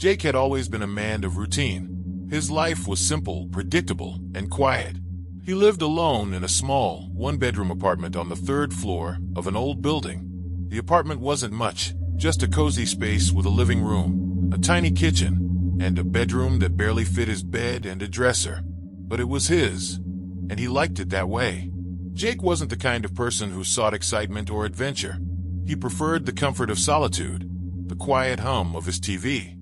Jake had always been a man of routine. His life was simple, predictable, and quiet. He lived alone in a small, one-bedroom apartment on the third floor of an old building. The apartment wasn't much, just a cozy space with a living room, a tiny kitchen, and a bedroom that barely fit his bed and a dresser. But it was his, and he liked it that way. Jake wasn't the kind of person who sought excitement or adventure. He preferred the comfort of solitude, the quiet hum of his TV,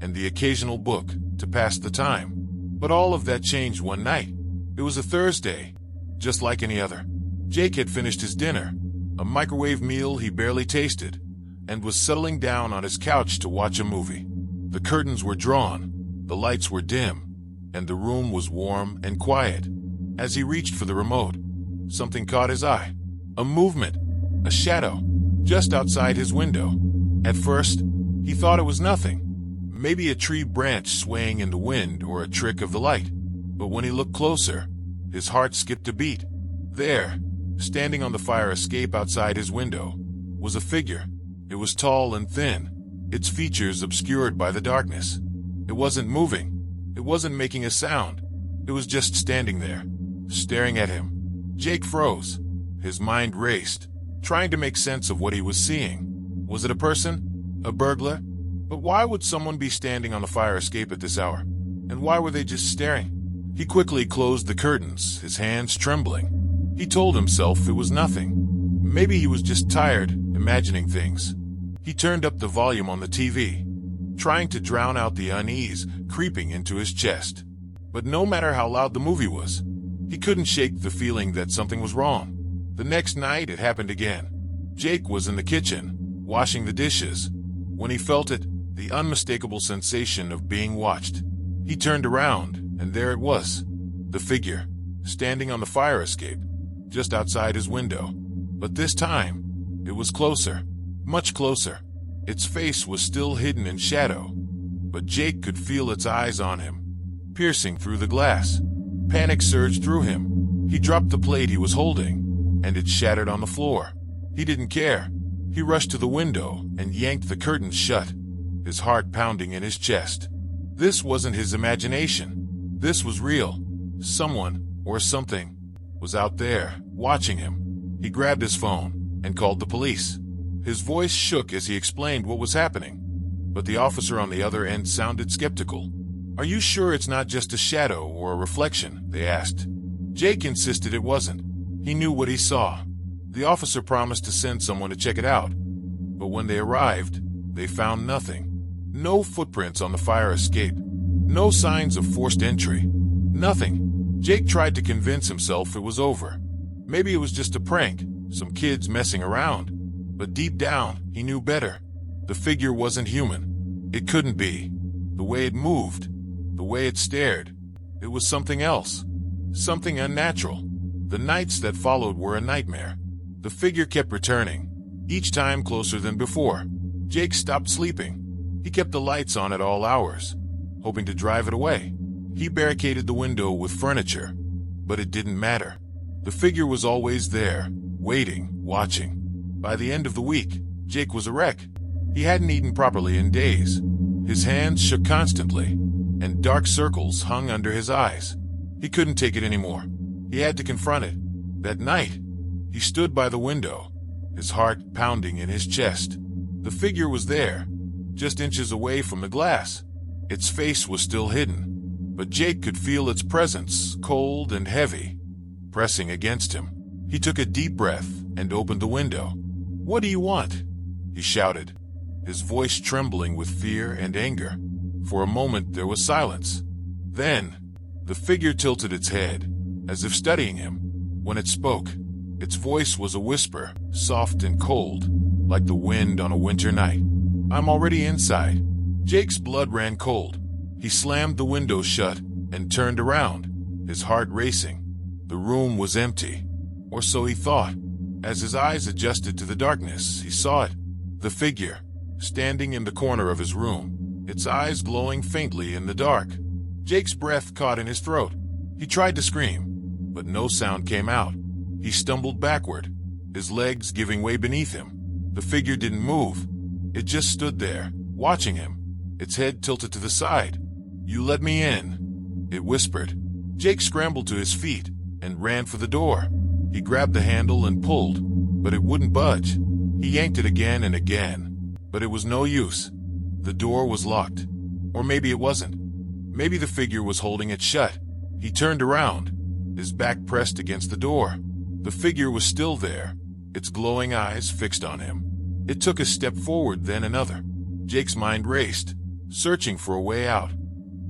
and the occasional book to pass the time. But all of that changed one night. It was a Thursday, just like any other. Jake had finished his dinner, a microwave meal he barely tasted, and was settling down on his couch to watch a movie. The curtains were drawn, the lights were dim, and the room was warm and quiet. As he reached for the remote, something caught his eye. A movement, a shadow, just outside his window. At first, he thought it was nothing. Maybe a tree branch swaying in the wind or a trick of the light. But when he looked closer, his heart skipped a beat. There, standing on the fire escape outside his window, was a figure. It was tall and thin, its features obscured by the darkness. It wasn't moving. It wasn't making a sound. It was just standing there, staring at him. Jake froze. His mind raced, trying to make sense of what he was seeing. Was it a person? A burglar? But why would someone be standing on the fire escape at this hour? And why were they just staring? He quickly closed the curtains, his hands trembling. He told himself it was nothing. Maybe he was just tired, imagining things. He turned up the volume on the TV, trying to drown out the unease creeping into his chest. But no matter how loud the movie was, he couldn't shake the feeling that something was wrong. The next night it happened again. Jake was in the kitchen, washing the dishes, when he felt it, the unmistakable sensation of being watched. He turned around, and there it was, the figure, standing on the fire escape, just outside his window. But this time, it was closer, much closer. Its face was still hidden in shadow, but Jake could feel its eyes on him, piercing through the glass. Panic surged through him. He dropped the plate he was holding, and it shattered on the floor. He didn't care. He rushed to the window and yanked the curtains shut, his heart pounding in his chest. This wasn't his imagination. This was real. Someone, or something, was out there, watching him. He grabbed his phone and called the police. His voice shook as he explained what was happening, but the officer on the other end sounded skeptical. "Are you sure it's not just a shadow or a reflection?" they asked. Jake insisted it wasn't. He knew what he saw. The officer promised to send someone to check it out, but when they arrived, they found nothing. No footprints on the fire escape. No signs of forced entry. Nothing. Jake tried to convince himself it was over. Maybe it was just a prank, some kids messing around. But deep down, he knew better. The figure wasn't human. It couldn't be. The way it moved, the way it stared, it was something else. Something unnatural. The nights that followed were a nightmare. The figure kept returning, each time closer than before. Jake stopped sleeping. He kept the lights on at all hours, hoping to drive it away. He barricaded the window with furniture, but it didn't matter. The figure was always there, waiting, watching. By the end of the week, Jake was a wreck. He hadn't eaten properly in days. His hands shook constantly, and dark circles hung under his eyes. He couldn't take it anymore. He had to confront it. That night, he stood by the window, his heart pounding in his chest. The figure was there, just inches away from the glass. Its face was still hidden, but Jake could feel its presence, cold and heavy, pressing against him. He took a deep breath and opened the window. "What do you want?" he shouted, his voice trembling with fear and anger. For a moment there was silence. Then, the figure tilted its head, as if studying him. When it spoke, its voice was a whisper, soft and cold, like the wind on a winter night. "I'm already inside." Jake's blood ran cold. He slammed the window shut and turned around, his heart racing. The room was empty, or so he thought. As his eyes adjusted to the darkness, he saw it. The figure, standing in the corner of his room, its eyes glowing faintly in the dark. Jake's breath caught in his throat. He tried to scream, but no sound came out. He stumbled backward, his legs giving way beneath him. The figure didn't move. It just stood there, watching him, its head tilted to the side. "You let me in," it whispered. Jake scrambled to his feet and ran for the door. He grabbed the handle and pulled, but it wouldn't budge. He yanked it again and again, but it was no use. The door was locked. Or maybe it wasn't. Maybe the figure was holding it shut. He turned around, his back pressed against the door. The figure was still there, its glowing eyes fixed on him. It took a step forward, then another. Jake's mind raced, searching for a way out.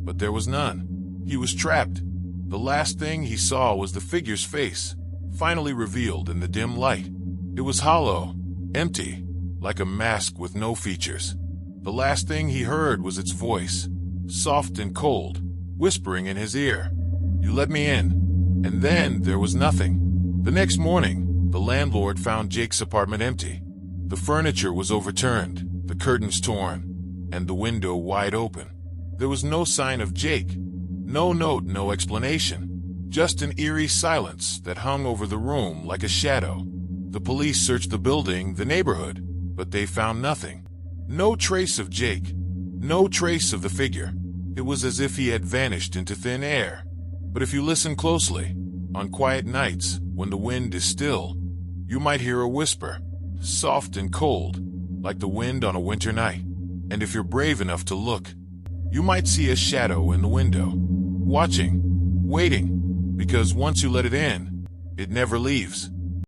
But there was none. He was trapped. The last thing he saw was the figure's face, finally revealed in the dim light. It was hollow, empty, like a mask with no features. The last thing he heard was its voice, soft and cold, whispering in his ear, "You let me in." And then there was nothing. The next morning, the landlord found Jake's apartment empty. The furniture was overturned, the curtains torn, and the window wide open. There was no sign of Jake. No note, no explanation. Just an eerie silence that hung over the room like a shadow. The police searched the building, the neighborhood, but they found nothing. No trace of Jake. No trace of the figure. It was as if he had vanished into thin air. But if you listen closely, on quiet nights, when the wind is still, you might hear a whisper, soft and cold, like the wind on a winter night. And if you're brave enough to look, you might see a shadow in the window, watching, waiting, because once you let it in, it never leaves.